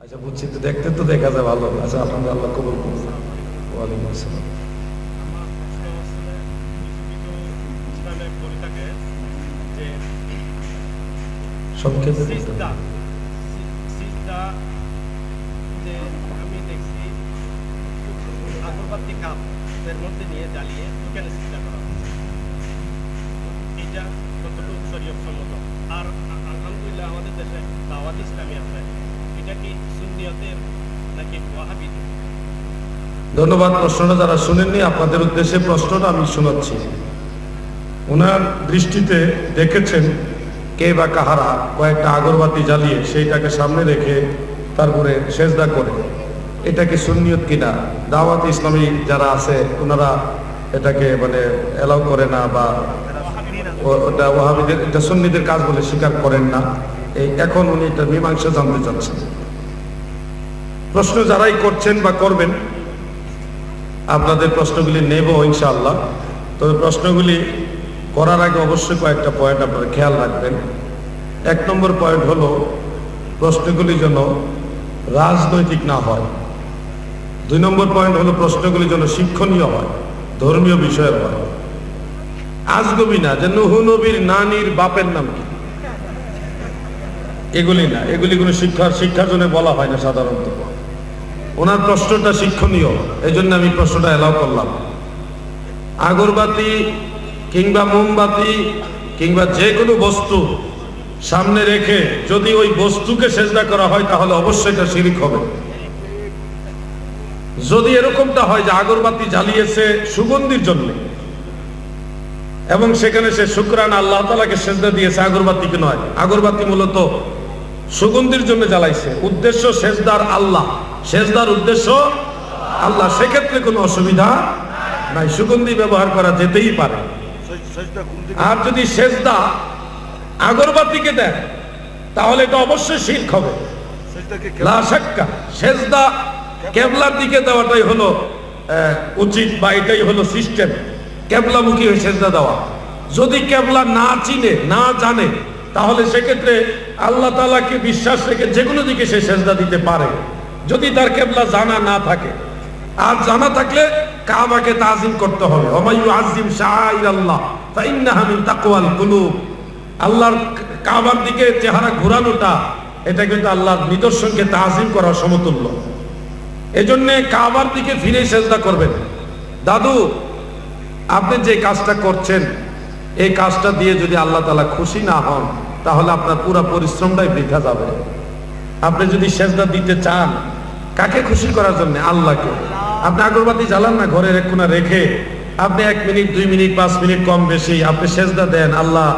আচ্ছা বুঝছি, তো দেখতে তো দেখা যায় ভালো। আচ্ছা আপনাদের আল্লাহ কবুল করুন। ওয়ালাইকুম আসসালাম। আমার প্রশ্ন হচ্ছে, কিছু কিছু ইসলামে বলে থাকে যে সংক্ষেপে বলতে সিজদা হবে। সিজদা যে আমি দেখছি আগরবাতি কাপের মধ্যে নিয়ে জ্বালিয়ে ওখানে সিজদা করা হচ্ছে, এটা কতটুকু শরীয়ত সম্মত? আর আলহামদুলিল্লাহ আমাদের দেশে দাওয়াত ইসলামী আছে, এটা কি সুন্নিয়তের নাকি ওয়াহাবিদের? ধন্যবাদ। প্রশ্নটা যারা শুনেননি, আপনাদের উদ্দেশ্যে প্রশ্নটা আমি শোনাচ্ছি। ওনার দৃষ্টিতে দেখেছেন কে বা কাহারা কয়েকটা আগরবাতি জ্বালিয়ে সেইটাকে সামনে রেখে তারপরে সেজদা করে, এটা কি সুন্নিয়ত কিনা? দাওয়াত ইসলামী যারা আছে ওনারা এটাকে মানে এলাও করে না, বা ওটা ওয়াহাবিদের, এটা সুন্নিদের কাজ বলে স্বীকার করেন না। এই এখন উনি এটা মীমাংসা জানতে চাচ্ছেন। প্রশ্ন যারাই করছেন বা করবেন, আপনাদের প্রশ্নগুলি নেব ইনশাআল্লাহ। তবে প্রশ্নগুলি করার আগে অবশ্যই কয়েকটা পয়েন্ট আপনারা খেয়াল রাখবেন। 1 নম্বর পয়েন্ট হলো, প্রশ্নগুলি যেন রাজনৈতিক না হয়। 2 নম্বর পয়েন্ট হলো, প্রশ্নগুলি যেন শিক্ষণীয় হয়, ধর্মীয় বিষয়ের হয়। আজগবি না যে নূহ নবীর নানির বাপের নাম কি, এগুলি না। এগুলি কোনো শিক্ষার জন্য বলা হয় না সাধারণত। ওনার প্রশ্নটা শিক্ষণীয়, এই জন্য আমি প্রশ্নটা এলাও করলাম। আগরবাতি কিংবা মোমবাতি কিংবা যে কোনো বস্তু সামনে রেখে যদি ওই বস্তুকে সেজদা করা হয় তাহলে অবশ্যই এটা শিরক হবে। যদি এরকমটা হয় যে আগরবাতি জ্বালিয়েছে সুগন্ধির জন্য এবং সেখানে সে শুকরানা আল্লাহ তাআলাকে সেজদা দিয়েছে, আগরবাতিকে নয়। আগরবাতি মূলত সুগন্ধির জন্য জ্বালাইছে, উদ্দেশ্য সেজদার আল্লাহ, সেজদার উদ্দেশ্য আল্লাহ, সেক্ষেত্রে কোনো অসুবিধা নাই, সুগন্ধি ব্যবহার করা যেতেই পারে। আর যদি সেজদা আগরবাতিকে দেয় তাহলে এটা অবশ্যই শিরক হবে, লা শাক্কা। সেজদা কেবলার দিকে দেওয়াটাই হলো উচিত, বা এটাই হলো সিস্টেম, কেবলামুখী হয়ে সেজদা দেওয়া। যদি কেবলা না চিনে না জানে তাহলে সেক্ষেত্রে আল্লাহ তাআলাকে বিশ্বাস রেখে যে কোনো দিকে সে সেজদা দিতে পারে, যদি তার কেবলা জানা না থাকে। আর জানা থাকলে কাবাকে তাজিম করতে হবে। ওমাইয়ু আজিম শাআইরাল্লাহ ফাইন্নাহা মিন তাকওয়াল কুলুব। আল্লাহর কাবার দিকে চেহারা ঘোরানোটা, এটা কিন্তু আল্লাহর নিদর্শনকে তাজিম করার সমতুল্য। এজন্য কাবার দিকে ফিরে সেজদা করবেন। দাদু, আপনি যে কাজটা করছেন এই কাজটা দিয়ে যদি আল্লাহ তাআলা খুশি না হন তাহলে আপনার পুরো পরিশ্রমটাই বৃথা যাবে। আপনি যদি সেজদা দিতে চান কাকে খুশি করার জন্য? আল্লাহকে। আপনি আগরবাতি জ্বালান না ঘরের এক কোণা রেখে, আপনি 1 মিনিট 2 মিনিট 5 মিনিট কম বেশি আপনি সেজদা দেন, আল্লাহ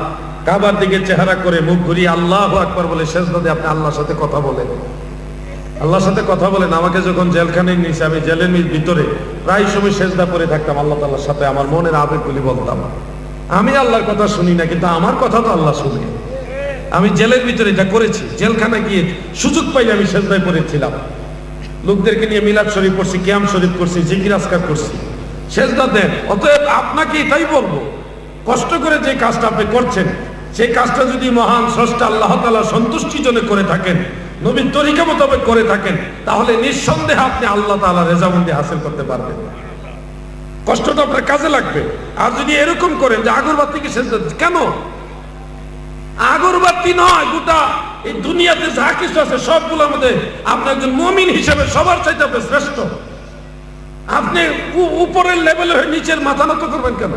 কাবার দিকে চেহারা করে মুখ ঘুরিয়ে আল্লাহু আকবার বলে সেজদা দিয়ে আপনি আল্লাহর সাথে কথা বলেন, আল্লাহর সাথে কথা বলেন। আমাকে যখন জেলখানায় নিয়েছে, আমি জেলের ভিতরে প্রায় সময় সেজদা করে থাকতাম আল্লাহ তাআলার সাথে, আমার মনের আবেগগুলি বলতাম। আমি আল্লাহর কথা শুনি না, কিন্তু আমার কথা তো আল্লাহ শুনে। আমি জেলের ভিতরে এটা করেছি, জেলখানা গিয়ে সুযোগ পাইলে আমি সেজদায় পড়েছিলাম, লোকদেরকে নিয়ে মিলাদ শরীফ করছি, কিয়াম শরীফ করছি, জিকির আজকার করছি। সেজদা দেন। অতএব আপনাকে এটাই বলবো, কষ্ট করে যে কাজটা আপনি করছেন সেই কাজটা যদি মহান স্রষ্টা আল্লাহ তাআলা সন্তুষ্টির জন্য করে থাকেন, নবীর তরিকা মোতাবেক করে থাকেন, তাহলে নিঃসন্দেহে আপনি আল্লাহ তাআলা রেজামন্দি হাসিল করতে পারবেন। কষ্টটা আপনার কাজে লাগবে। আর যদি এরকম করেন যে আগরবাতিকে সেজদা, কেন আগরবাতি নয়, গোটা এই দুনিয়াতে যা কিছু আছে সবগুলোর মধ্যে আপনি একজন মুমিন হিসেবে সবার চাইতে আপনি শ্রেষ্ঠ। আপনি উপরের লেভেলে হয়ে নিচের মাথা নত করবেন কেন?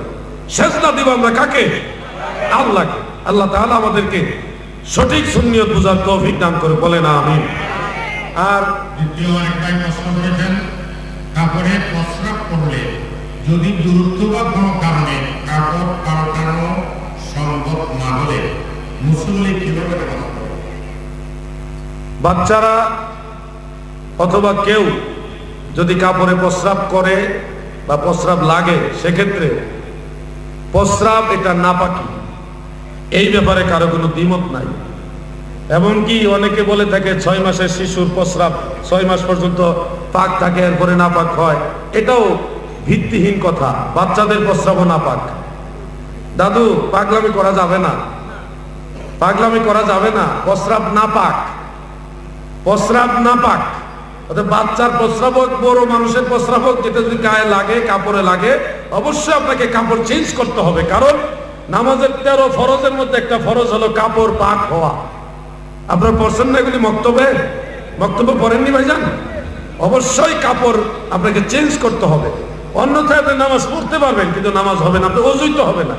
সেজদা দিব আমরা কাকে? আল্লাহকে। আল্লাহ তাআলা আমাদেরকে সঠিক সুন্নিয়ত বুঝার তৌফিক দান করে, বলেন আমিন। আর দ্বিতীয় আরেকটাই প্রশ্ন করেছেন, কাপড়ে প্রস্রাব করলে যদি দূরত্ব বা কোনো কারণে কাপড় পাল্টানো সম্ভব না হলে মুসল্লি কিভাবে নামাজ পড়বে? বাচ্চারা অথবা কেউ যদি কাপড়ে প্রস্রাব করে বা প্রস্রাব লাগে, সেক্ষেত্রে প্রস্রাব এটা নাপাকি, এই ব্যাপারে কারো কোনো দ্বিমত নাই। এমনকি অনেকে বলে থাকে 6 মাসের শিশুর প্রস্রাব 6 মাস পর্যন্ত পাক থাকে, এরপরে নাপাক হয়। এটাও ভিত্তিহীন কথা। বাচ্চাদের প্রস্রাবও নাপাক। দাদু, পাগলামি করা যাবে না, পাগলামি করা যাবে না, প্রস্রাব নাপাক। প্রস্রাব নাপাক, অর্থাৎ বাচ্চার প্রস্রাব হোক, বড় মানুষের প্রস্রাব হোক, যেটা যদি গায়ে লাগে, কাপড়ে লাগে, অবশ্যই আপনাকে কাপড় চেঞ্জ করতে হবে। কারণ নামাজের 13 ফরজের মধ্যে একটা ফরজ হলো কাপড় পাক হওয়া। আপনারা পড়ছেন না এগুলি বক্তব্যে পড়েননি ভাইজান? অবশ্যই কাপড় আপনাকে চেঞ্জ করতে হবে, অন্যথায় আপনি নামাজ পড়তে পারবেন কিন্তু নামাজ হবে না, আপনি অজুই তো হবে না।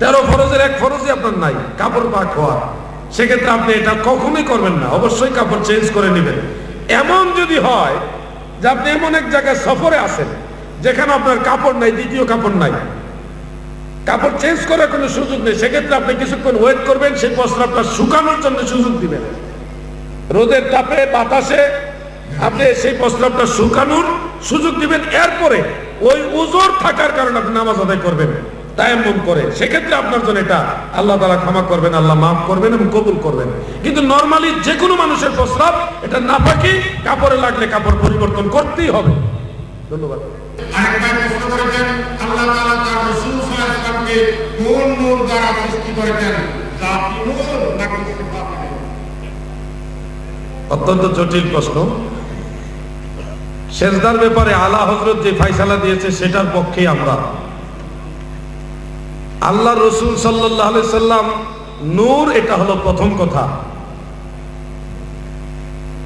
13 ফরজের এক ফরজই আপনার নাই, কাপড় পাক হওয়া। সেক্ষেত্রে আপনি এটা কখনোই করবেন না, অবশ্যই কাপড় চেঞ্জ করে নেবেন। এমন যদি হয় যে আপনি এমন এক জায়গায় সফরে আছেন যেখানে আপনার কাপড় নাই, দ্বিতীয় কাপড় নাই, কাপড় চেঞ্জ করার কোনো সুযোগ নেই, সেক্ষেত্রে আপনি কিছুক্ষণ ওয়েট করবেন, সেই প্রস্রাবটা শুকানোর জন্য সুযোগ দিবেন। রোদের তাপে, বাতাসে আপনি সেই প্রস্রাবটা শুকানোর সুযোগ দিবেন। এরপরে ওই উজর থাকার কারণে আপনি নামাজ আদায় করবেন তায়াম্মুম করে। সেক্ষেত্রে আপনার জন্য এটা আল্লাহ তাআলা ক্ষমা করবেন, আল্লাহ মাফ করবেন এবং কবুল করবেন। কিন্তু নরমালি যে কোনো মানুষের প্রস্রাব এটা নাপাকি, কাপড়ে লাগলে কাপড় পরিবর্তন করতেই হবে। ধন্যবাদ। আরেকবার প্রশ্ন করেছেন, আল্লাহ তাআলা তার রাসূল সাল্লাল্লাহু আলাইহি ওয়াসাল্লামকে কোন নূর দ্বারা সৃষ্টি করেছেন? জাতি নূর নাকি সিফাত নূর? অত্যন্ত জটিল প্রশ্ন। সেজদার ব্যাপারে আলা হযরত যে ফয়সালা দিয়েছে সেটার পক্ষে আমরা। আল্লাহ রসুল সাল্লাল্লাহু আলাইহি সাল্লাম নূর, এটা হলো প্রথম কথা।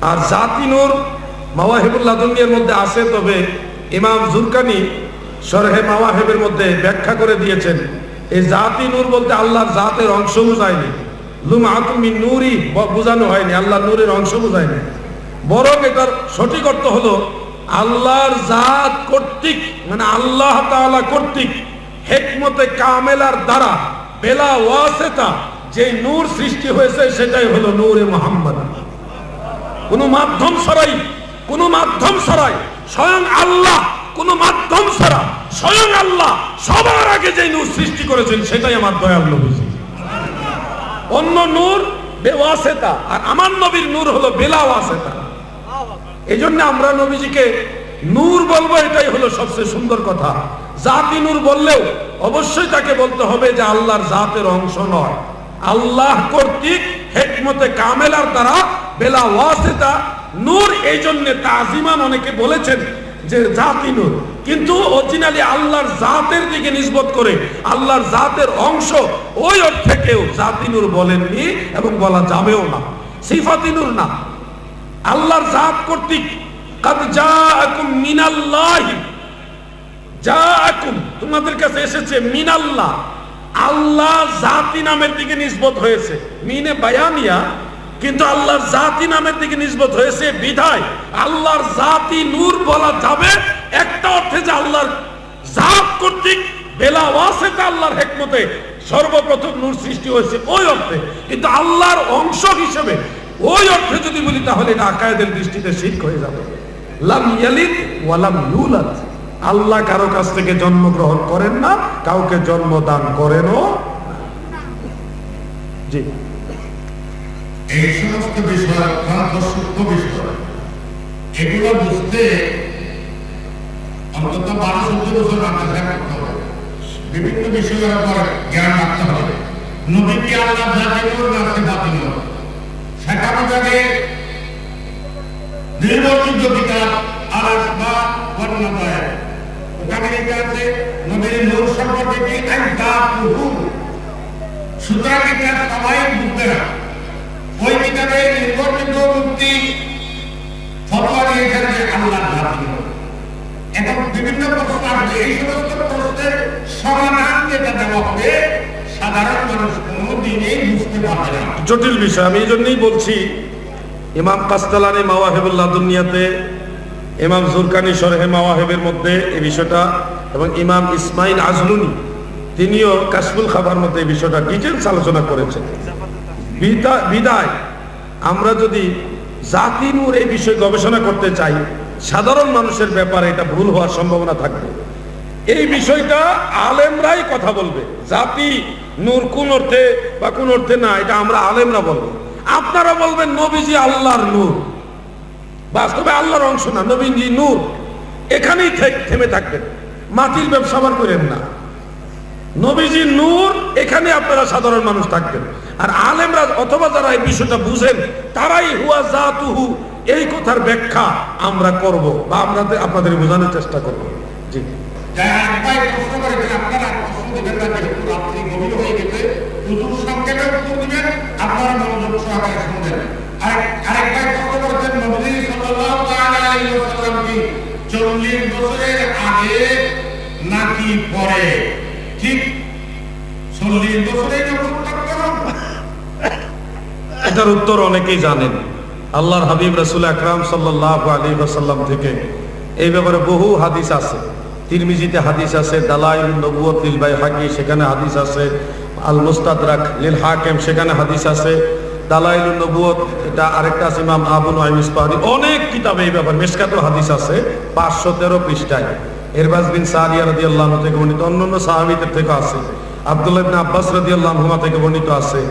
আর জাতি নূর মাওয়াহিবুল লাদুনিয়ার মধ্যে আছে, তবে ইমাম জুরকানি শরহে মাওয়াহিবের মধ্যে ব্যাখ্যা করে দিয়েছেন এই জাতি নূর বলতে আল্লাহর জাতের অংশ বোঝায়নি, লুমআতুম মিন নূরি বোঝানো হয়নি, আল্লাহর নূরের অংশ বোঝায়নি। বরং এটার সঠিক অর্থ হলো আল্লাহর জাত কর্তৃক, মানে আল্লাহ তাআলা কর্তৃক হিকমতে কামেলার দ্বারা বেলা ওয়াসিতা যে নূর সৃষ্টি হয়েছে সেটাই হলো নূরে মুহাম্মদ। কোনো মাধ্যম ছাড়াই স্বয়ং আল্লাহ, কোনো মাধ্যম ছাড়া স্বয়ং আল্লাহ সবার আগে যে নূর সৃষ্টি করেছেন সেটাই আমার দয়াল নবীজি। অন্য নূর বেওয়াসিতা, আর আমার নবীর নূর হলো বেলা ওয়াসিতা। এই জন্য আমরা নবীজিকে নূর বলবো, এটাই হলো সবচেয়ে সুন্দর কথা। জাতি নূর বললেও অবশ্যই তাকে বলতে হবে যে আল্লাহর জাতের অংশ নয়, আল্লাহ কর্তৃক হিকমতে কামেলার দ্বারা বেলা ওয়াসিতা নূর। এই জন্য তাজিমান অনেকে বলেছেন যে জাতি নূর, কিন্তু অরিজিনালি আল্লাহর জাতের দিকে নিসবত করে আল্লাহর জাতের অংশ, ওই অর্থে কেউ জাতি নূর বলেননি এবং বলা যাবেও না, সিফাতি নূর না। আল্লাহর জাত কর্তৃক কাদ জাআকুম মিনাল্লাহি, জাআকুম তোমাদের কাছে এসেছে, মিনাল্লাহ আল্লাহ জাতি নামের দিকে নিসবত হয়েছে, মিনে বায়ানিয়া, কিন্তু আল্লাহর জাতি নামের দিকে নিসবত হয়েছে বিধায় আল্লাহর জাতি নূর বলা যাবে একটা অর্থে যে আল্লাহর জাত কর্তৃক বেলা ওয়াসিতা আল্লাহর হিকমতে সর্বপ্রথম নূর সৃষ্টি হয়েছে ওই অর্থে। কিন্তু আল্লাহর অংশ হিসেবে ওই অর্থে যদি বলি তাহলে এটা আকায়েদের দৃষ্টিতে শিরক হয়ে যাবে। লাম ইয়ালিদ ওয়া লাম ইউলাদ, আল্লাহ কারো কাছ থেকে জন্মগ্রহণ করেন না, কাউকে জন্মদান করেনও জি। এই সমস্ত বিষয় অত্যন্ত সূক্ষ্ম বিষয়, এগুলো বুঝতে অন্তত 12-14 বছর মাদ্রাসা করতে হবে, বিভিন্ন বিষয়ের উপর জ্ঞান রাখতে হবে। নবী কি আল্লাহ জাতি নূর না সিফাতি নূর, সেটা বিভাগে নির্ভরযোগ্য কিতাব আল আসমা ওয়ান নাবায়া, ওখানে লেখা আছে নবীর নূর সম্পর্কে কি আইদাতুহু। সুতরাং এটা সবাই বুঝবে না। ওই কিতাবে নির্ভরযোগ্য মুফতি ফতোয়া দিয়েছেন যে আল্লাহর জাতি নূর। এখন বিভিন্ন প্রশ্ন আসবে, এই সমস্ত প্রশ্নের সমাধান যেটা দেওয়া হবে সাধারণ মানুষ কোনোদিনই বুঝতে পারবে না, জটিল বিষয়। আমি এই জন্যই বলছি ইমাম কাসতালানি মাওয়াহিবুল লাদুনিয়াতে, ইমাম জুরকানি শরহে মাওয়াহিবের মধ্যে এই বিষয়টা, এবং ইমাম ইসমাইল আজলুনি তিনিও কাশফুল খাবার মধ্যে এই বিষয়টা ডিটেলস আলোচনা করেছেন। বিদায় আমরা যদি জাতি নূর এই বিষয়ে গবেষণা করতে চাই, সাধারণ মানুষের ব্যাপারে এটা ভুল হওয়ার সম্ভাবনা থাকবে। এই বিষয়টা আলেমরাই কথা বলবে, জাতি নূর কোন অর্থে বা কোন অর্থে না, এটা আমরা আলেমরা বলবো। আপনারা বলবেন নবীজি আল্লাহর নূর, বাস্তবে আল্লাহর অংশ না, নবীজি নূর, এখানেই থেমে থাকবেন, মাটির ব্যবসা আবার করেন না। নবীজি নূর, এখানে আপনারা সাধারণ মানুষ থাকবেন। আর আলেমরা অথবা যারা এই বিষয়টা বুঝেন তারাই হুয়া জাতুহু এই কথার ব্যাখ্যা আমরা করব বা আপনাদের বোঝানোর চেষ্টা করব। জি, যারা একবার প্রশ্ন করেছেন আপনারা প্রশ্ন দিবেন না, যেহেতু রাত্রি গভীর হয়ে গেছে, হুজুর সংক্ষেপে উত্তর দিবেন, আপনারা মনোযোগ সহকারে শুনবেন। আরেকবার প্রশ্ন করেছেন নবী সাল্লাল্লাহু তাআলা আলাইহি ওয়াসাল্লাম কি 40 বছরের আগে নাকি পরে? ঠিক 40 বছরেই নবুয়ত করুন। এটার উত্তর অনেকেই জানেন। আল্লাহর হাবিব রাসূল আকরাম সাল্লাল্লাহু আলাইহি ওয়াসাল্লাম থেকে এই ব্যাপারে বহু হাদিস আছে। তিরমিজিতে হাদিস আছে, দালাইলুন নবুওয়াত লিল বাইহাকি সেখানে হাদিস আছে, আল মুস্তাদরাক লিল হাকিম সেখানে হাদিস আছে, দালাইলুন নবুওয়াত এটা আরেকটা আছে ইমাম আবু নুআইম ইসফাহানি, অনেক কিতাবে এই ব্যাপারে মিশকাতুল হাদিস আছে 513 পৃষ্ঠায়। ইরবাজ বিন সারিয়া রাদিয়াল্লাহু আনহু থেকে বর্ণিত, অন্যান্য সাহাবীদের থেকে আছে, আব্দুল্লাহ ইবনে আব্বাস রাদিয়াল্লাহু আনহুমা থেকে বর্ণিত আছে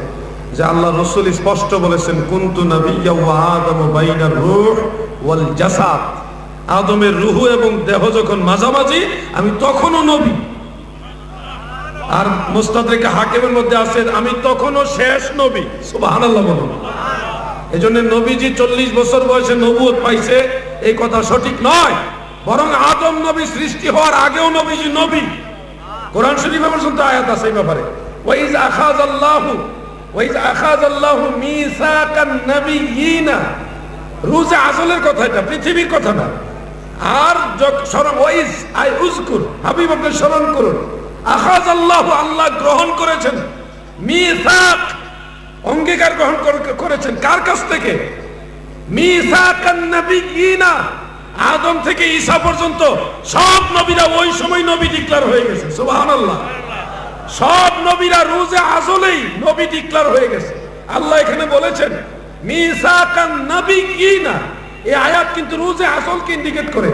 যে আল্লাহ রাসূল স্পষ্ট বলেছেন, কুনতু নাবিয়্যা ওয়া আদামু বাইনার রূহ ওয়াল জাসাদ, আদমের রূহ এবং দেহ যখন মাঝামাঝি আমি তখনও নবী। আর মুস্তাদরিক হাকিমের মধ্যে আছে আমি তখনও শেষ নবী। সুবহানাল্লাহ বলুন। এজন্য নবীজি 40 বছর বয়সে নবুয়ত পাইছে এই কথা সঠিক নয়, বরং আদম নবী সৃষ্টি হওয়ার আগেও নবীজি নবী। কোরআন শরীফে পর্যন্ত আয়াত আছে এই ব্যাপারে। ওয়াইজ আখাযাল্লাহু মিসাকান নাবিয়িনা, রুজে আসলের কথা, এটা পৃথিবীর কথা না। আর স্মরণ ওয়াইজ আই উযকুর, হাবিব আপনি স্মরণ করুন, আখাযাল্লাহু আল্লাহ গ্রহণ করেছেন, মিসাক অঙ্গীকার গ্রহণ করেছেন কার কাছ থেকে? মিসাকান নাবিয়িনা, আদম থেকে ঈসা পর্যন্ত সব নবীরা ওই সময় নবী ডিক্লার হয়ে গেছে। সুবহানাল্লাহ। সব নবীরা রুজে আসলেই নবী ডিক্লার হয়ে গেছে। আল্লাহ এখানে বলেছেন মিসাকান নাবিয়িনা, এই আয়াত কিন্তু রুজে আসলকে ইন্ডিকেট করে।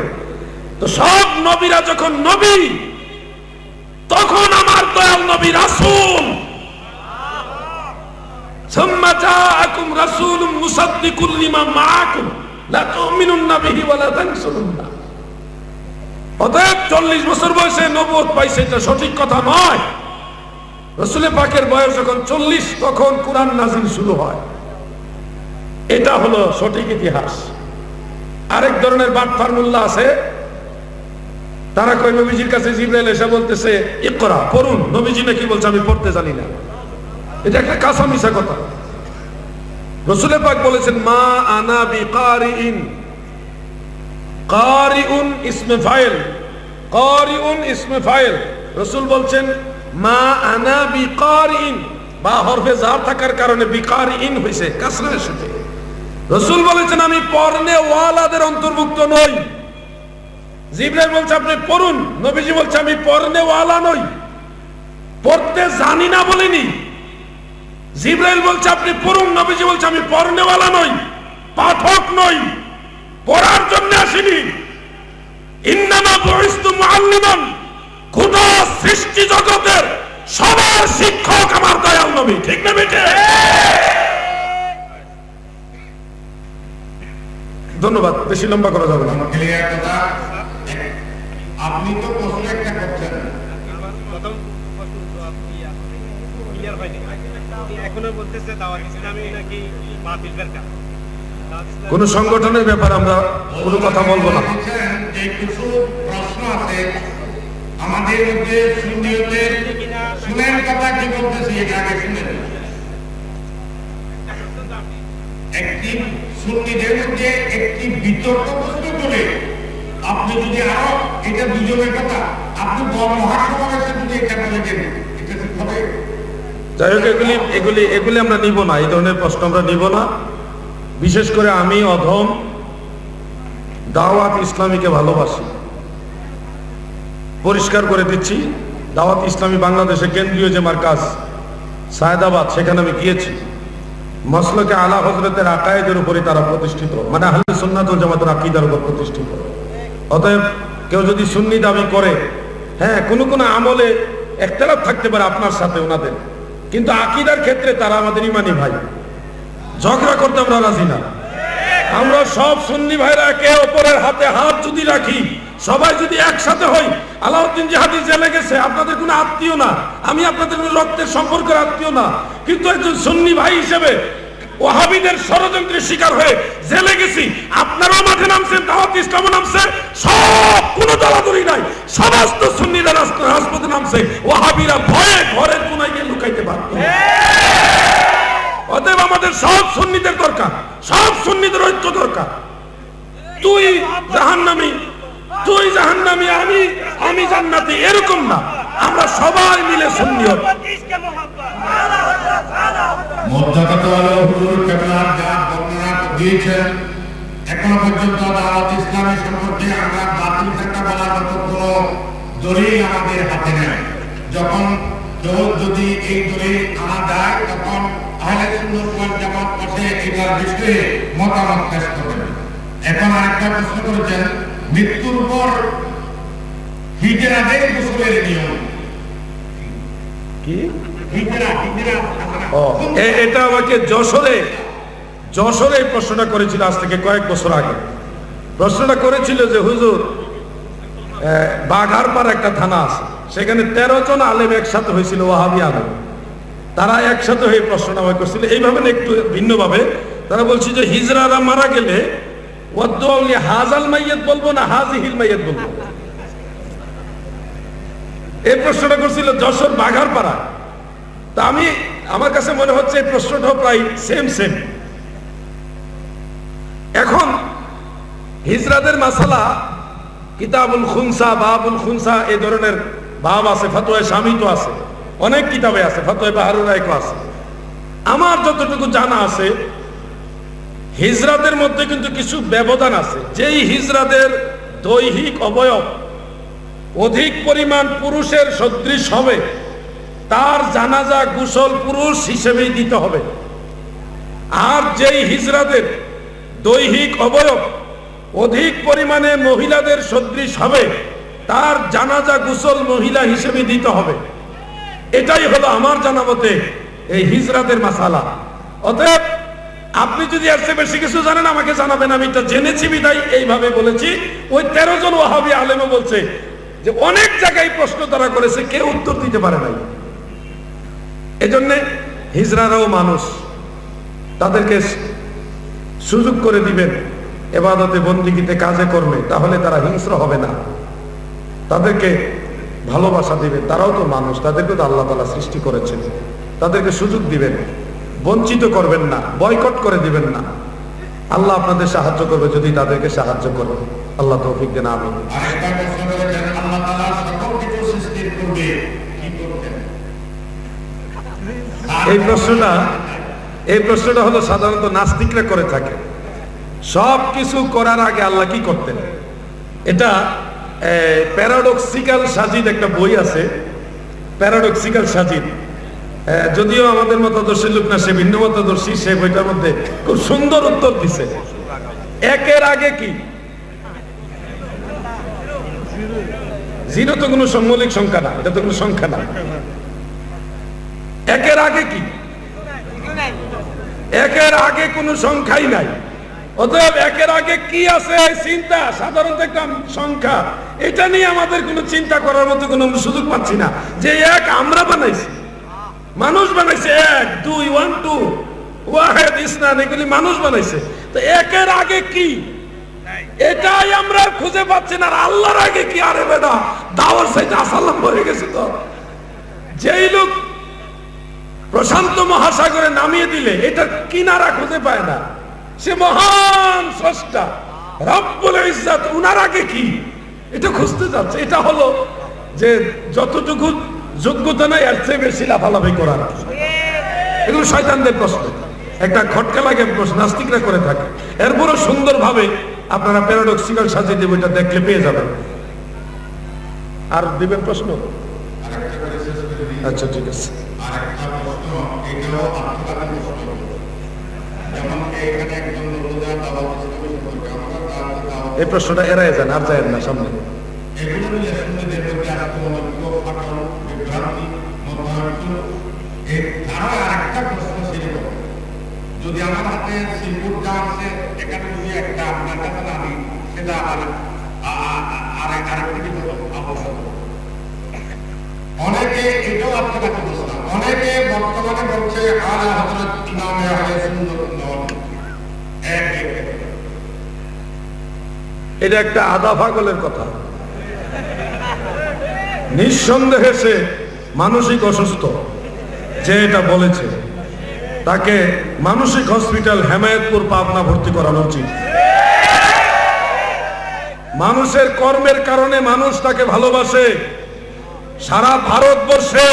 তো সব নবীরা যখন নবী, তখন আমার দয়াল নবী রাসূল, সুম্মা জাআকুম রাসূলুম মুসাদ্দিকুল লিমা মাআকুম লা তুমিনুন্না বিহি ওয়া লা তানসুরুন্না। অতএব 40 বছর বয়সে নবুয়ত পাইছে এটা সঠিক কথা নয়। রাসূল পাকের বয়স যখন 40 তখন কুরআন নাযিল শুরু হয়, এটা হলো সঠিক ইতিহাস। আরেক ধরনের বাটফার মোল্লা আছে, তারা কই নবীজির কাছে জিবরাইল এসে বলতেছে ইকরা, পড়ুন। নবীজি নাকি বলছে আমি পড়তে জানি না। এটা একটা কাঁচা মিছা কথা। রাসূল পাক বলেছেন মা আনা বিকারিইন, কারিউন ইসমে ফাইল, কারিউন ইসমে ফাইল। রাসূল বলছেন মা আনা বিকারিইন, বা হরফে জার থাকার কারণে বিকারিইন হইছে কাসরার সাথে। রাসূল বলেছেন আমি পড়নে ওয়ালাদের অন্তর্ভুক্ত নই। জিবরাইল বলছে আপনি পড়ুন, নবীজি বলছে আমি পড়নে ওয়ালা নই, পড়তে জানি না বলিনি। জিবরাইল বলছে আপনি পড়ুন, নবীজি বলছে আমি পড়নে ওয়ালা নই, পাঠক নই, পড়ার জন্য আসিনি। ইন্নামা বুইসতু মুআল্লিমান, খোদা সৃষ্টি জগতের সবার শিক্ষক আমার দয়াল নবী। ঠিক না বেটে? ধন্যবাদ, বেশি লম্বা করা যাবে না। ক্লিয়ার কথা। আপনি তো প্রশ্ন একটা করছেন, প্রথম প্রশ্ন তো আপনি ক্লিয়ার হয়নি। এখনো বলতেছে দাওয়াত ইসলামী নাকি বাতিল ফেরকা। কোন সংগঠনের ব্যাপারে আমরা কোনো কথা বলবো না। বলছেন যে কিছু প্রশ্ন আছে আমাদের মধ্যে সুন্নিয়তের, শুনেন কথা কি বলতেছি, এটা আগে শুনেন। একটি সুন্নিদের মধ্যে একটি বিতর্ক প্রশ্ন করে আপনি যদি আরো, এটা দুজনের কথা, আপনি মহাসমাবেশে যদি এটা বলে দেন, এটা ঠিক হবে? যাই হোক, এগুলি আমরা নিব না, এই ধরনের প্রশ্ন আমরা নিব না। বিশেষ করে আমি অধম দাওয়াত ইসলামীকে ভালোবাসি, পরিষ্কার করে দিচ্ছি। দাওয়াত ইসলামী বাংলাদেশে কেন্দ্রীয় যে মার্কাজ সায়েদাবাদ, সেখানে আমি গিয়েছি। মাসলকে আলা হযরতের আকায়েদের উপরে তারা প্রতিষ্ঠিত, মানে আহলে সুন্নাত ওয়াল জামাতের আকীদার উপর প্রতিষ্ঠিত। অতএব কেউ যদি সুন্নি দাবি করে, হ্যাঁ কোন আমলে ইখতিলাফ থাকতে পারে আপনার সাথে ওনাদের, কিন্তু আকীদার ক্ষেত্রে তারা আমাদের ইমানি ভাই। ঝগড়া করতে আমরা রাজি না। আমরা সব সুন্নি ভাইরা একে অপরের হাতে হাত যদি রাখি, সবাই যদি একসাথে হই, আলাউদ্দিন জিহাদি জেলে গেছে, আপনাদের কোনো আত্মীয় না, আমি আপনাদের কোনো রক্তের সম্পর্কের আত্মীয় না, কিন্তু একজন সুন্নি ভাই হিসেবে ওয়াহাবিদের ষড়যন্ত্রের শিকার হয়ে জেলে গেছি, আপনারাও মাঠে নামছেন, দাওয়াত ইসলামও নামছে, সব কোনো দলাদলি নাই, সমস্ত সুন্নিরা রাজপথে নামছে, ওয়াহাবিরা ভয়ে ঘরের কোনায় গিয়ে লুকাইতে পারত। অতএব আমাদের সব সুন্নিদের দরকার, সব সুন্নিদের ঐক্য দরকার। তুই জাহান্নামী, তুই জাহান্নামী, আমি জান্নাতি, এরকম না, আমরা সবাই মিলে সুন্নি হব। মধ্যগত আলো হুজুর কেবলার যা বর্ণনা দিয়েছেন, এখনো পর্যন্ত দাওয়াত ইসলামী সম্পর্কে আমরা বাতিল কথা বলার মতো কোনো দলিল আমাদের হাতে নেই। যখন কেউ যদি এই দলিল আনা যায়, তখন আহলে সুন্নাত ওয়াল জামাত পাশে এটার বিষয়ে মতামত পেশ করবেন। এখন আরেকটা প্রশ্ন করেছেন, মৃত্যুর পর হিজরাদের গোসলের নিয়ম কি? হিজরা এটা আমাকে যশোরে এই প্রশ্নটা করেছিল আজ থেকে কয়েক বছর আগে। প্রশ্নটা করেছিল যে হুজুর, বাঘারপাড় একটা থানা আছে, সেখানে 13 জন আলেম একসাথে হয়েছিল, ওয়াহাবি আলেম, তারা একসাথে হয়ে প্রশ্নটা আমাকে করছিল এইভাবে না, একটু ভিন্নভাবে। তারা বলছে যে হিজরারা মারা গেলে ওয়াদ্দুআলি হাজাল মাইয়াত বলবো না হাজিহিল মাইয়াত বলবো। এই প্রশ্নটা করছিল যশোর বাঘারপাড়া। তা আমার কাছে মনে হচ্ছে এই প্রশ্নটাও প্রায় সেম। এখন হিজরাদের মাসালা কিতাবুল খুনসা, বাবুল খুনসা, এই ধরনের বাব আছে, ফতোয়া শামী তো আছে, অনেক কিতাবে আছে, ফতোয়া বাহারুল রায়কো আছে। আমার যতটুকু জানা আছে, হিজরাদের মধ্যে কিন্তু কিছু ব্যবধান আছে। যেই হিজরাদের দৈহিক অবয়ব অধিক পরিমাণ পুরুষের সদৃশ হবে, তার জানাজা গোসল পুরুষ হিসেবেই দিতে হবে। আর যেই হিজরাদের দৈহিক অবয়ব অধিক পরিমাণে মহিলাদের সদৃশ হবে, তার জানাজা গোসল মহিলা হিসেবে দিতে হবে। এটাই হলো আমার জানা মতে এই হিজরাতের মাসালা। অতএব আপনি যদি এর চেয়ে বেশি কিছু জানেন আমাকে জানাবেন, আমি এটা জেনেছি বিধায় এইভাবে বলেছি। ওই 13 জন ওয়াহাবি আলেমও বলছে যে অনেক জায়গায় প্রশ্ন তারা করেছে, কেউ উত্তর দিতে পারে নাই। এজন্য হিজরারাও মানুষ, তাদেরকে সুযোগ করে দিবেন ইবাদতে বন্দেগীতে কাজে কর্মে, তাহলে তারা হিংস্র হবে না। তাদেরকে ভালোবাসা দিবেন, তারাও তো মানুষ, তাদেরকে তো আল্লাহ তাআলা সৃষ্টি করেছেন। তাদেরকে সুযোগ দিবেন, বঞ্চিত করবেন না, বয়কট করে দিবেন না। আল্লাহ আপনাদের সাহায্য করবে যদি তাদেরকে সাহায্য করবে। আল্লাহ তৌফিক দেন, আমিন। আরেকটা প্রশ্ন করেছেন, আল্লাহ তাআলা সকল কিছু সৃষ্টির পূর্বে কি করতেন? এই প্রশ্নটা হলো সাধারণত নাস্তিকরা করে থাকে। সব কিছু করার আগে আল্লাহ কি করতেন? এটা প্যারাডক্সিক্যাল সাজিদ একটা বই আছে, প্যারাডক্সিক্যাল সাজিদ। যদিও আমাদের মতাদর্শী লোক না, সে ভিন্ন মতাদর্শী, সে বইটার মধ্যে খুব সুন্দর উত্তর দিছে। একের আগে কি? জিরো তো কোনো মৌলিক সংখ্যা না, এটা তো কোনো সংখ্যা না। একের আগে কি? একের আগে কোনো সংখ্যাই নাই। অতএব একের আগে কি আছে চিন্তা, সাধারণত একটা সংখ্যা, এটা নিয়ে আমাদের কোনো চিন্তা করার মতো কোনো সুযোগ পাচ্ছি না। যে এক আমরা বানাইছি, মানুষ বানাইছে, 1 2 1 2 ওয়াহিদ ইসনান, এগুলি মানুষ বানাইছে। তো একের আগে কি, এটাই আমরা খুঁজে পাচ্ছি না। আর আল্লাহর আগে কি? আরে বেটা, দাওয়ার সাইতে আসাল্লাম হয়ে গেছে। তো যেই লোক প্রশান্ত মহাসাগরে নামিয়ে দিলে এটা কিনারা খুঁজে পায় না, সে মহান স্রষ্টা রব্বুল ইজ্জত, উনার আগে কি এটা খুঁজতে যাচ্ছে। এটা হলো যে যতটুকু যোগ্যতা নাই এর চেয়ে বেশি লাফালাফি করার। এগুলো শয়তানদের প্রশ্ন, একটা খটকা লাগে প্রশ্ন, নাস্তিকরা করে থাকে। এরপরও সুন্দরভাবে আপনারা প্যারাডক্সিক্যাল সাজিয়ে দেব, এটা দেখলে পেয়ে যাবেন। আর দিবেন প্রশ্ন? আচ্ছা ঠিক আছে। আরেকটা প্রশ্ন, এটাও আত্মঘাতী প্রশ্ন। যেমন এখানে একজন রোজা দাওয়াত ইসলামী সম্পর্কে আমরা দাওয়াত, এই প্রশ্নটা এড়াই যান, আর যায়েন না সামনে। এগুলো নিয়ে শুনলে মধ্যে আত্মমনজ্ঞ, ফাটল, বিভ্রান্তি, মতামত। আরো আরেকটা প্রশ্ন ছিল, যদি আমার হাতে সিলপুর যা আছে, এখানে যদি একটা আপনার কাছে না দিই, সেটা অনেকে এটাও আপনাকে বলছে, অনেকে বর্তমানে বলছে আলা হযরত ইমাম আহলে সুন্নাত নন। এটা একটা আধা পাগলের কথা। নিঃসন্দেহে সে মানসিক অসুস্থ। যে এটা বলেছে তাকে মানসিক হসপিটাল হেমায়েতপুর পাবনা ভর্তি করানো উচিত। মানুষের কর্মের কারণে মানুষ তাকে ভালোবাসে। সারা ভারতবর্ষে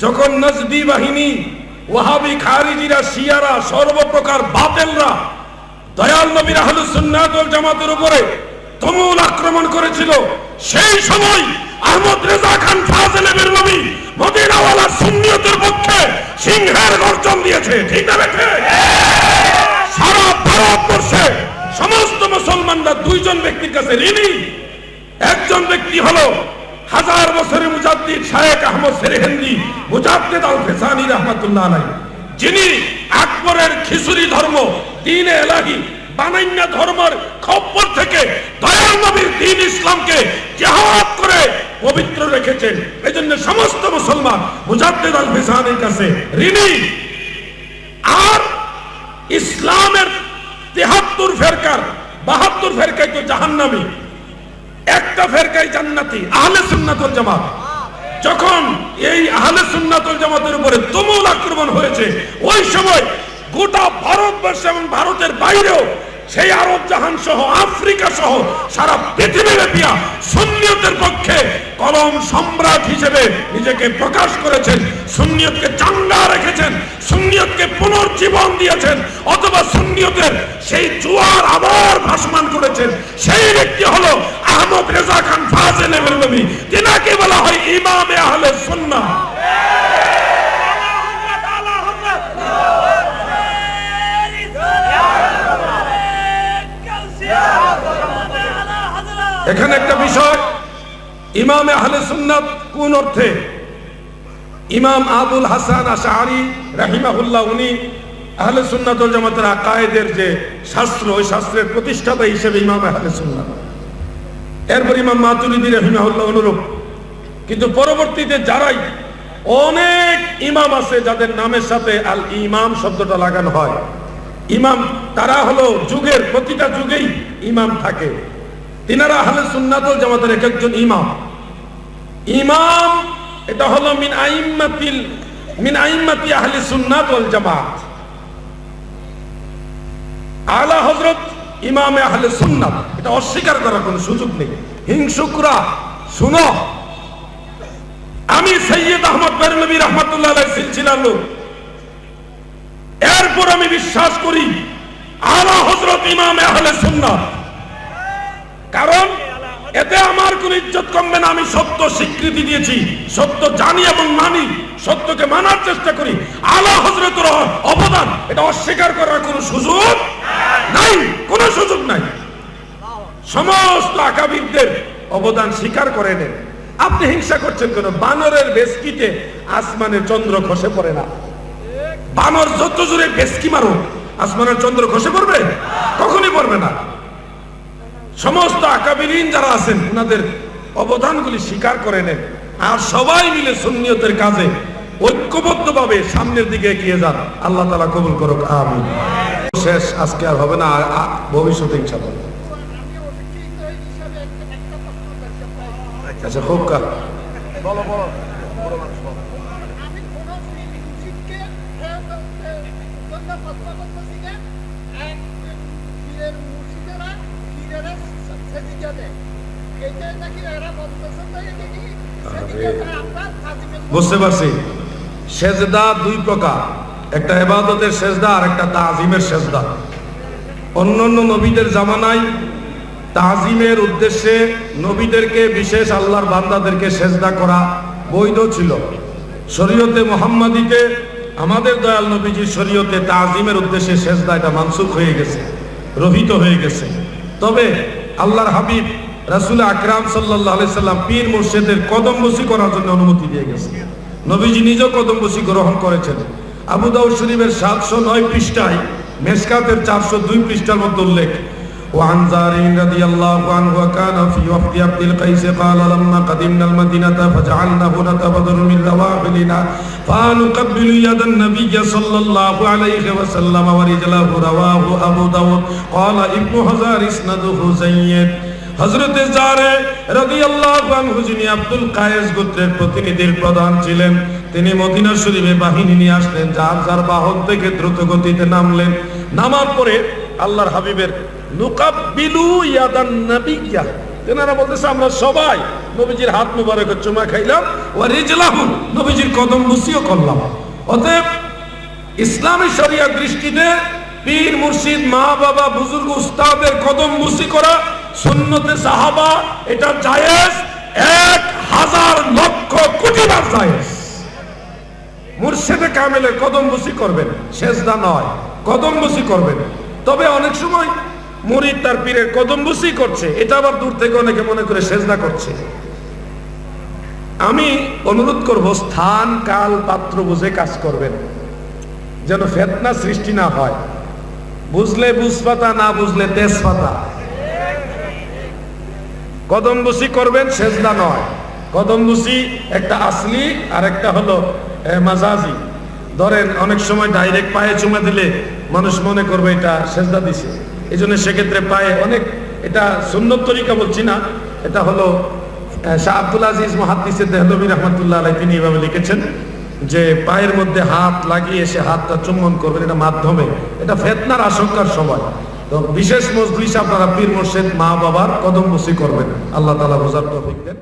যখন নজদি বাহিনী, ওয়াহাবি, খারিজিরা, শিয়ারা, সর্বপ্রকার বাতিলরা দয়াল নবীর আহলুস সুন্নাত ওয়াল জামাতের উপরে তুমুল আক্রমণ করেছিল, সেই সময় আহমদ রেজা খান ফাজেলে বেরলভী মদিনাওয়ালা সুন্নিয়তের পক্ষে সিংহের গর্জন দিয়েছে। ঠিক না বেঠে? সারা ভারতবর্ষে সমস্ত মুসলমানরা দুইজন ব্যক্তির কাছে ঋণী। একজন ব্যক্তি হলো হাজার বছরের মুজাদ্দিদ শায়েখ আহমদ সেরহিন্দি মুজাদ্দিদ আল ফেসানি রাহমাতুল্লাহ আলাইহি, যিনি আকবরের খিচুড়ি ধর্ম, দ্বীনে ইলাহি, বানাইন্না ধর্মের খপ্পর থেকে দয়াল নবীর দ্বীন ইসলামকে জিহাদ করে পবিত্র রেখেছেন। এজন্য সমস্ত মুসলমান মুজাদ্দিদ আল ফেসানির কাছে ঋণী। আর ইসলামের 73 ফেরকার 72 ফেরকাই তো জাহান্নামী, একটা ফেরকাই জান্নাতি, আহলে সুন্নাত ওয়াল জামাত। যখন এই আহলে সুন্নাত ওয়াল জামাতের উপরে তুমুল আক্রমণ হয়েছে, ওই সময় গোটা ভারতবর্ষ এবং ভারতের বাইরেও, সেই আরব জাহান সহ, আফ্রিকা সহ সারা পৃথিবীব্যাপী সুন্নিয়তের পক্ষে কলম সম্রাট হিসেবে নিজেকে প্রকাশ করেছেন, সুন্নিয়তকে চাঙ্গা রেখেছেন, সুন্নিয়তকে পুনর্জীবন দিয়েছেন, অথবা সুন্নিয়তের সেই জোয়ার আবার ভাসমান করেছেন। সেই ব্যক্তি হলো আহমদ রেজা খান ফাজেলে বেরলভী, তিনাকে বলা হয় ইমামে আহলে সুন্নাহ। এখানে একটা বিষয়, ইমামে আহলে সুন্নাত কোন অর্থে? ইমাম আবুল হাসান আশআরী রাহিমাহুল্লাহ, উনি আহলে সুন্নাত ওয়াল জামাতের আকায়েদের যে শাস্ত্র, ওই শাস্ত্রের প্রতিষ্ঠাতা হিসেবে ইমাম আহলে সুন্নাত। এরপর ইমাম মাতুরিদি রাহিমাহুল্লাহ অনুরূপ। কিন্তু পরবর্তীতে যারাই, অনেক ইমাম আছে যাদের নামের সাথে আল ইমাম শব্দটা লাগানো হয়। ইমাম তারা হলো যুগের, প্রতিটা যুগেই ইমাম থাকে। তিনারা আহলে সুন্নাত ওয়াল জামাতের এক একজন ইমাম। ইমাম এটা হলো মিন আইম্মাতি আহলে সুন্নাত ওয়াল জামাত। আলা হযরত ইমামে আহলে সুন্নাত, এটা অস্বীকার করার কোনো সুযোগ নেই। হিংসুকরা শুনো, আমি সৈয়দ আহমদ বেরলভী রাহমাতুল্লাহ আলাইহি সিলসিলার লোক, এরপর আমি বিশ্বাস করি আলা হযরত ইমামে আহলে সুন্নাত। কারণ এতে আমার কোন ইজ্জত কমবে না। আমি সত্য স্বীকৃতি দিয়েছি, সত্য জানি এবং মানি, সত্যকে মানার চেষ্টা করি। আলা হযরতের অবদান এটা অস্বীকার করার কোনো সুযোগ নাই, কোনো সুযোগ নাই। সমস্ত আকাবিরদের অবদান স্বীকার করে নেন। আপনি হিংসা করছেন কেন? বানরের বেসকিতে আসমানের চন্দ্র খসে পড়ে না। বানর যত জোরে বেসকি মারুক, আসমানের চন্দ্র খসে পড়বে? কখনই পড়বে না। সমস্ত আকাবিরিন যারা আছেন, ওনাদের অবদানগুলি স্বীকার করে নেন, আর সবাই মিলে সুন্নিয়তের কাজে ঐক্যবদ্ধভাবে সামনের দিকে এগিয়ে যান। আল্লাহ তাআলা কবুল করুক, আমিন। শেষ, আজকে আর হবে না, ভবিষ্যতে ইনশাআল্লাহ। আচ্ছা, খুব কা বলো বলো বড় মানুষ বলো। আমি কোন মুশরিককে ফতোয়া করতেছি না। এক পীরের মুর্শিদেরা পীরেরা সাজিদা দেয়, এইটা নাকি এরা বলতেছেন না, এটা কি সাজিদা আপনার ফাতিমে? বুঝতে পারছি। সেজদা দুই প্রকার, একটা ইবাদতের সেজদা আর একটা তাজিমের সেজদা। অন্যান্য নবীদের জামানায় তাজিমের উদ্দেশ্যে নবীদেরকে, বিশেষ আল্লাহর বান্দাদেরকে সেজদা করা বৈধ ছিল। শরীয়তে মুহাম্মাদীতে, আমাদের দয়াল নবীজির শরীয়তে তাজিমের উদ্দেশ্যে সেজদা এটা মানসুখ হয়ে গেছে, রহিত হয়ে গেছে। তবে আল্লাহর হাবিব রাসূল আকরাম সাল্লাল্লাহু আলাইহি সাল্লাম পীর মুর্শিদের কদমবসি করার জন্য অনুমতি দিয়ে গেছে। নবীজি নিজেও কদমবসি গ্রহণ করেছেন। আবু দাউদ শরীফের 709 পৃষ্ঠায়, মেশকাতের 402 পৃষ্ঠার মধ্যে উল্লেখ, وعن زار رضي الله عنه وكان في وفد عبد القيس قال لما قدمنا المدينة فجعلناه نتبذر من رواحلنا فنقبل يد النبي صلى الله عليه وسلم ورجله رواه أبو داود قال ابن حجر اسنده جيد হযরত জারে রাদিয়াল্লাহু আনহু যিনি আব্দুল কায়েস গোত্রের প্রতিনিধির প্রধান ছিলেন তিনি মদিনা শরীফে বাহিনী নিয়ে আসলেন যার বাহন থেকে দ্রুত গতিতে নামলেন নামার পরে আল্লাহর হাবিবের নুকাব্বিলু ইয়াদান নাবিয়্যা তেনারা বলতেছে আমরা সবাই নবীজির হাত মুবারকের চুমা খাইলাম ওয়া রিজলাহু নবীজির কদম বুসিও করলাম অতএব ইসলামী শরিয়ার দৃষ্টিতে পীর মুর্শিদ মা বাবা বুজুর্গ উস্তাদের কদম বুসি করা সুন্নতে সাহাবা এটা জায়েজ 1000 লক্ষ কোটি বার জায়েজ মুর্শিদে কামেলের কদম বুসি করবেন সেজদা নয় কদম বুসি করবেন তবে অনেক সময় মুরিদ তার পীরের কদম বুসি করছে এটা আবার দূর থেকে অনেকে মনে করে সেজদা করছে আমি অনুরোধ করব স্থান কাল পাত্র বুঝে কাজ করবেন যেন ফিতনা সৃষ্টি না হয় বুঝলে বুঝপাতা না বুঝলে তেজপাতা কদম বুসি করবেন সেজদা নয় কদম বুসি একটা আসলি আর একটা হলো মাজাজি ধরেন অনেক সময় ডাইরেক্ট পায়ে চুমা দিলে মানুষ মনে করবে এটা সেজদা দিছে এই জন্য সেক্ষেত্রে পায়ে অনেক এটা সুন্নত তরিকা বলছি না এটা হলো শাহ আব্দুল আজিজ মুহাদ্দিসে দেহলভী রহমাতুল্লাহ আলাইহি তিনি এভাবে লিখেছেন যে পায়ের মধ্যে হাত লাগিয়ে সে হাতটা চুম্বন করবেন এটা মাধ্যমে এটা ফিতনার আশঙ্কার সময় তো বিশেষ মজলিসে আপনারা পীর মুর্শিদ মা বাবার কদম বুসি করবেন আল্লাহ তাআলা বোঝার তৌফিক দেন